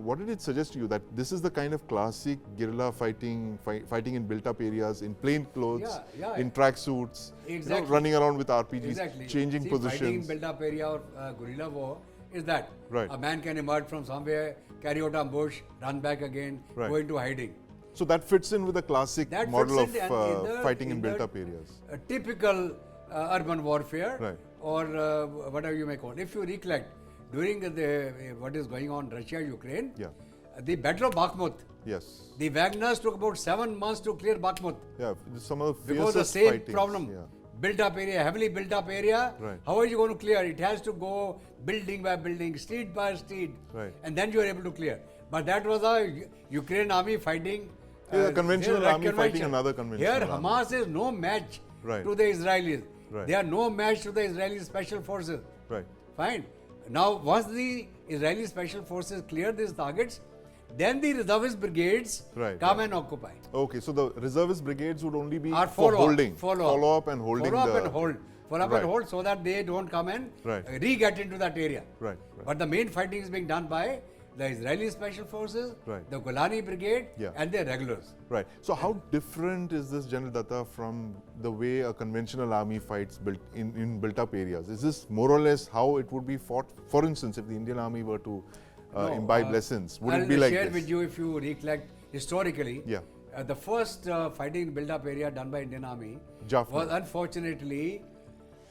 what did it suggest to you that this is the kind of classic guerrilla fighting, fighting in built-up areas, in plain clothes, in tracksuits, running around with RPGs, changing positions. Fighting in built-up area or guerrilla war is that a man can emerge from somewhere, carry out a bush, run back again, go into hiding. So that fits in with the classic model of fighting in built-up areas. Typical urban warfare or whatever you may call it. If you recollect, during what is going on Russia-Ukraine, the Battle of Bakhmut, the Wagners took about 7 months to clear Bakhmut. Some of the because the same problem. Built-up area, heavily built-up area. How are you going to clear? It has to go building by building, street by street, and then you are able to clear. But that was a Ukraine army fighting. A conventional army fighting another conventional army. Here, Hamas is no match to the Israelis. They are no match to the Israeli special forces. Fine. Now, once the Israeli special forces clear these targets, then the reservist brigades come and occupy. Okay, so the reservist brigades would only be for holding, follow up and holding. Follow up and hold so that they don't come and re-get into that area. But the main fighting is being done by the Israeli Special Forces, the Golani Brigade and the regulars. So how different is this, General Datta, from the way a conventional army fights in built-up areas? Is this more or less how it would be fought? For instance, if the Indian army were to imbibe lessons, would it be like this? I'll share with you, if you recollect historically, the first fighting in built-up area done by Indian Army was unfortunately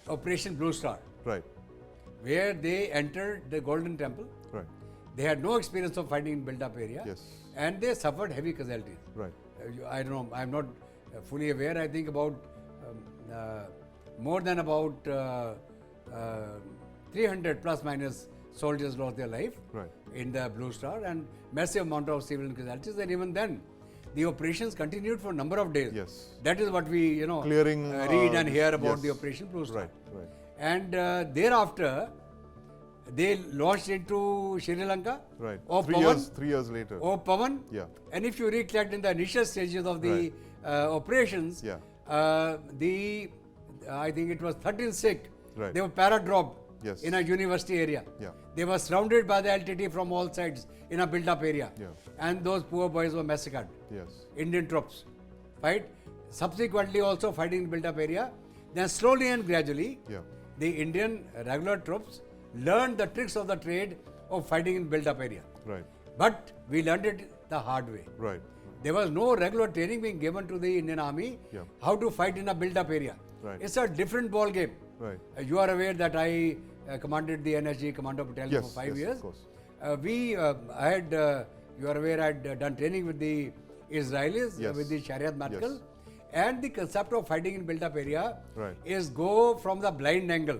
Operation Blue Star, where they entered the Golden Temple. They had no experience of fighting in built-up area, and they suffered heavy casualties. I don't know, I'm not fully aware. I think about more than about 300 plus minus soldiers lost their life in the Blue Star, and massive amount of civilian casualties. And even then, the operations continued for a number of days. That is what we read and hear about the Operation Blue Star. And thereafter, they launched into Sri Lanka. 3 years later. Pavan. And if you recollect in the initial stages of the operations, I think it was 13 Sikh. They were para-dropped in a university area. They were surrounded by the LTT from all sides in a built-up area. And those poor boys were massacred. Indian troops. Subsequently also fighting in built-up area. Then slowly and gradually, the Indian regular troops learned the tricks of the trade of fighting in built-up area. But we learned it the hard way. There was no regular training being given to the Indian Army how to fight in a built-up area. It's a different ball game. You are aware that I commanded the NSG Commando Battalion for 5 years. You are aware I had done training with the Israelis, with the Sayeret Matkal. And the concept of fighting in built-up area is go from the blind angle.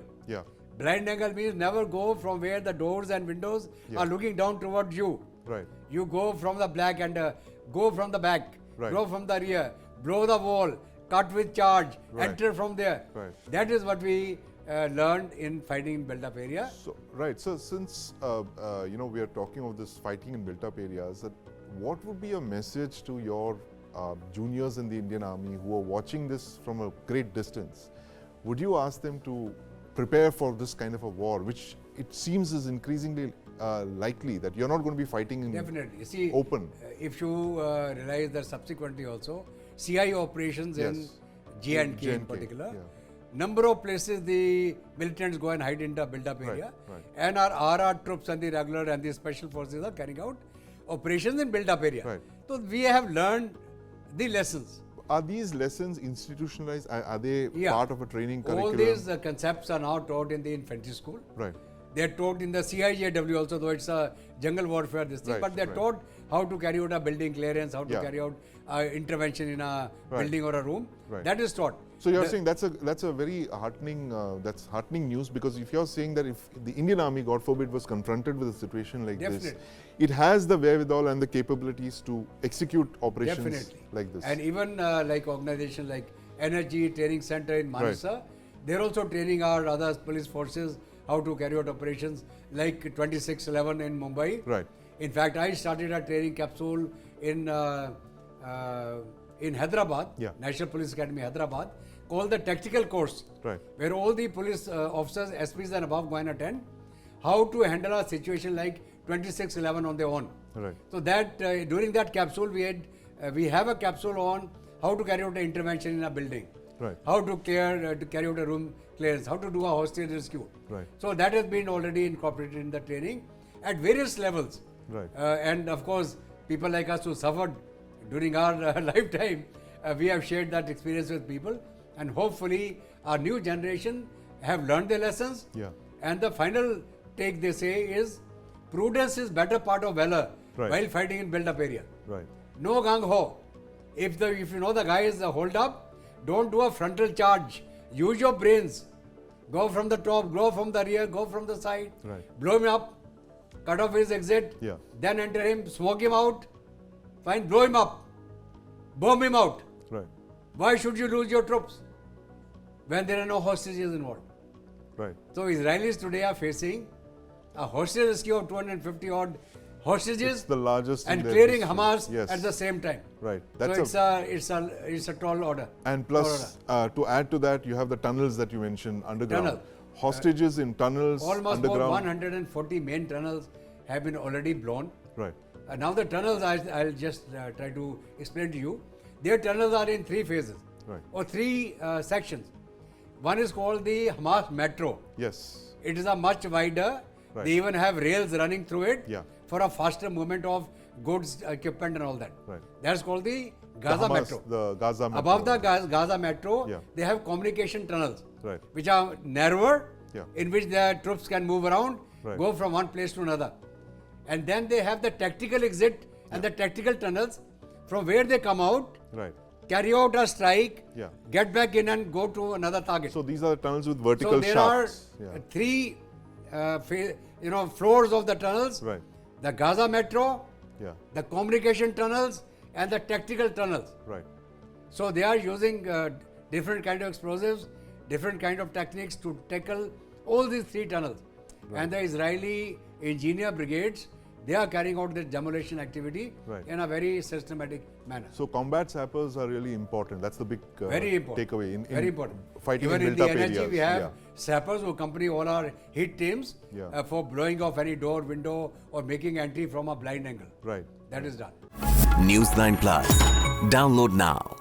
Blind angle means never go from where the doors and windows are looking down towards you. You go from the back and go from the back, go from the rear, blow the wall, cut with charge, enter from there. That is what we learned in fighting in built-up area. So since we are talking of this fighting in built-up areas, what would be a message to your juniors in the Indian Army who are watching this from a great distance? Would you ask them to prepare for this kind of a war, which it seems is increasingly likely that you're not going to be fighting in Definitely. You see, open? If you realize that subsequently also, CI operations in J&K in particular, number of places the militants go and hide in the built-up area, and our RR troops and the regular and the special forces are carrying out operations in built-up area. So we have learned the lessons. Are these lessons institutionalized? Are they part of a training curriculum? All these concepts are now taught in the infantry school. They are taught in the CIJW also, though it's a jungle warfare, but they are taught how to carry out a building clearance, how to carry out intervention in a building or a room. That is taught. So you're saying that's a very heartening news, because if you're saying that if the Indian Army, God forbid, was confronted with a situation like this, it has the wherewithal and the capabilities to execute operations like this. And even like organizations like Energy Training Center in Manasa, they're also training our other police forces how to carry out operations like 2611 in Mumbai. In fact, I started a training capsule in Hyderabad, National Police Academy, Hyderabad, called the Tactical Course, where all the police officers, SPs and above go and attend how to handle a situation like 2611 on their own. Right. So that during that capsule we have a capsule on how to carry out an intervention in a building. Right. How to carry out a room clearance, how to do a hostage rescue. Right. So that has been already incorporated in the training at various levels. Right. And of course, people like us who suffered during our lifetime, we have shared that experience with people, and hopefully our new generation have learned their lessons. Yeah. And the final take they say is prudence is better part of valor while fighting in build-up area. Right. No gung-ho. If you know the guy is hold up, don't do a frontal charge. Use your brains. Go from the top, go from the rear, go from the side. Right. Blow him up, cut off his exit, Yeah. then enter him, smoke him out. Fine, blow him up, bomb him out. Right. Why should you lose your troops when there are no hostages involved? Right. So Israelis today are facing a hostage rescue of 250 odd hostages. It's the largest and in their clearing history. Hamas Yes. at the same time. Right. So it's a tall order. And plus, to add to that, you have the tunnels that you mentioned underground. Tunnel. Hostages in tunnels Almost underground. about 140 main tunnels have been already blown. Right. Now the tunnels, I'll just try to explain to you. Their tunnels are in 3 phases. Right. Or 3 sections. One is called the Hamas Metro. Yes. It is a much wider. Right. They even have rails running through it Yeah. for a faster movement of goods, equipment and all that. Right. That's called the Gaza Hamas, Metro. The Gaza Metro. Above the Gaza Metro, Yeah. they have communication tunnels, Right. which are narrower, Yeah. in which the troops can move around, Right. go from one place to another. And then they have the tactical exit and the tactical tunnels from where they come out, Right. carry out a strike, Yeah. get back in and go to another target. So these are tunnels with vertical So there shafts. are 3 floors of the tunnels. Right. The Gaza Metro, Yeah. the communication tunnels and the tactical tunnels. Right. So they are using different kind of explosives, different kind of techniques to tackle all these 3 tunnels. And the Israeli engineer brigades, they are carrying out this demolition activity in a very systematic manner. So combat sappers are really important. That's the big Very important. takeaway in Very important. fighting Even in in the built-up energy, areas. we have sappers who accompany all our hit teams for blowing off any door, window, or making entry from a blind angle. Right. That is done. News 9 Plus. Download now.